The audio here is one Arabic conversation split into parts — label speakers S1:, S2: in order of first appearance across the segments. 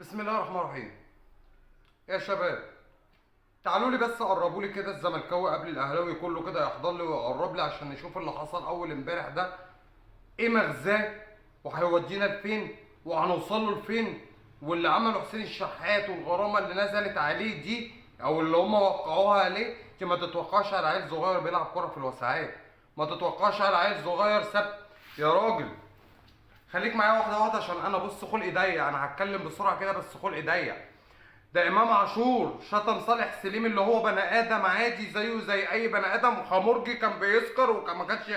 S1: بسم الله الرحمن الرحيم. يا شباب، تعالوا لي بس قربوا لي كده الزملكاوي قبل الاهلاوي كله كده يحضر لي ويقرب لي عشان نشوف اللي حصل اول امبارح ده ايه مغزاه، وهيودينا لفين، وهنوصل له لفين. واللي عمله حسين الشحات والغرامه اللي نزلت عليه دي او اللي هم وقعوها عليه دي ما تتوقعش على عيل صغير بيلعب كره في الوسعات. ما تتوقعش على عيل صغير ساب. يا راجل خليك معايا واحده واحده عشان انا بص خلقي ضيق، انا هتكلم بسرعه كده بس خلقي ضيق. ده امام عاشور شتم صالح سليم اللي هو بني ادم عادي زيه زي اي بني ادم، وخمرجي كان بيسكر وكان ما كانش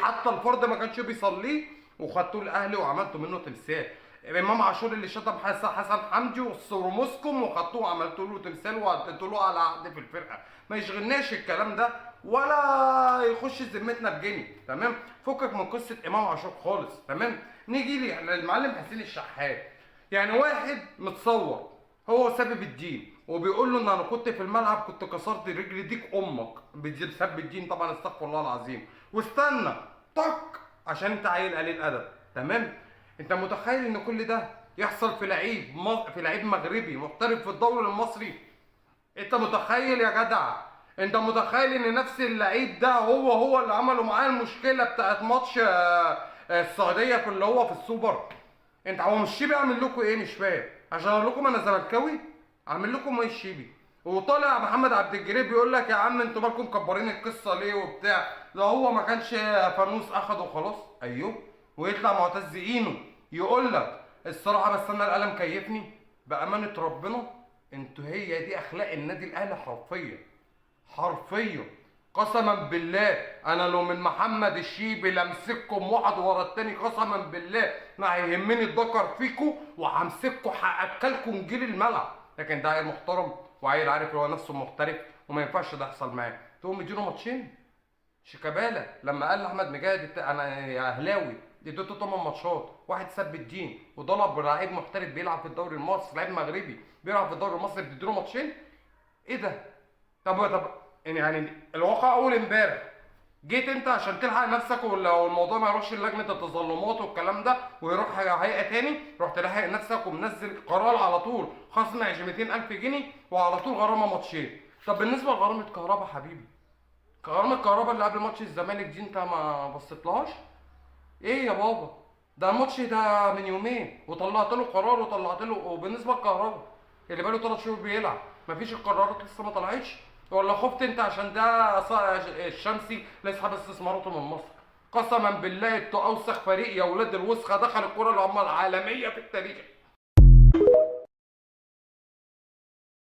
S1: حتى الفرد ما كانش بيصليه، وخدتوه الاهلي وعملتوا منه تمثال. امام عاشور اللي شتم حسن حمدي وسوروموسكم وخدتوه وعملتوا له تمثال واديتوا له على عقد في الفرقه. ما يشغلناش الكلام ده ولا يخش ذمتنا بجنيه، تمام؟ فكك من قصه امام عاشور خالص، تمام؟ نيجي لي المعلم حسين الشحات. يعني واحد متصور هو سبب الدين وبيقول له ان انا كنت في الملعب كنت كسرت رجل ديك امك بسبب الدين، طبعا استغفر الله العظيم. واستنى طق عشان انت عيل قليل ادب، تمام؟ انت متخيل ان كل ده يحصل في في لعيب مغربي محترف في الدوري المصري؟ انت متخيل يا جدع؟ انت متخيل ان نفس اللعيب ده هو اللي عملوا معاه المشكله بتاعت ماتش السعوديه في اللي هو في السوبر؟ انت هو مش شيبي عامل لكم ايه؟ مش فاهم. عشان اقول لكم انا زملكاوي عامل لكم ايه الشيبي؟ وطالع محمد عبد الجليل بيقول لك يا عم انتوا مالكم مكبرين القصه ليه وبتاع، ده هو ما كانش فانوس اخده وخلاص. ايوه. ويطلع معتز اينو يقول لك الصراحه بس انا القلم كيفني بامانه ربنا. انتوا هي دي اخلاق النادي الاهلي حرفيا حرفيا. قسما بالله انا لو من محمد الشيبي لمسككم واحد ورا التاني، قسما بالله ما هيهمني الذكر فيكم وهمسككم هاكلكم جيل الملعب. لكن ده عيل محترم وعيل عارف هو نفسه محترف وما ينفعش ده يحصل معاه. تقوم مديله ماتشين. شيكابالا لما قال لاحمد مجاهد انا يا اهلاوي اديته 8 ماتشات، واحد سب الدين وضرب لعيب محترف بيلعب في الدوري المصري، لعيب مغربي بيلعب في الدوري المصري بتديله ماتشين؟ ايه ده؟ طب يعني الواقع اول امبارح جيت انت عشان تلحق نفسك ولو الموضوع ما يروحش لجنه التظلمات والكلام ده ويروح هيئه تاني، رحت لاحق نفسك ومنزل قرار على طول خصم 200,000 جنيه وعلى طول غرامه ماتشين. طب بالنسبه لغرامه كهربا حبيبي، غرامه كهربا اللي قبل ماتش الزمالك دي انت ما بصيتلهاش؟ ايه يا بابا؟ ده الماتش ده من يومين وطلعت له قرار وطلعت له. وبالنسبه لكهربا اللي بقاله 3 شهور بيلعب مفيش القرارات لسه ما طلعتش؟ ولا خفت انت عشان ده الشمسي اللي يسحب استثماراته من مصر؟ قسما بالله انتوا اوسخ فريق يا ولاد الوسخه دخل الكره العالميه في التاريخ.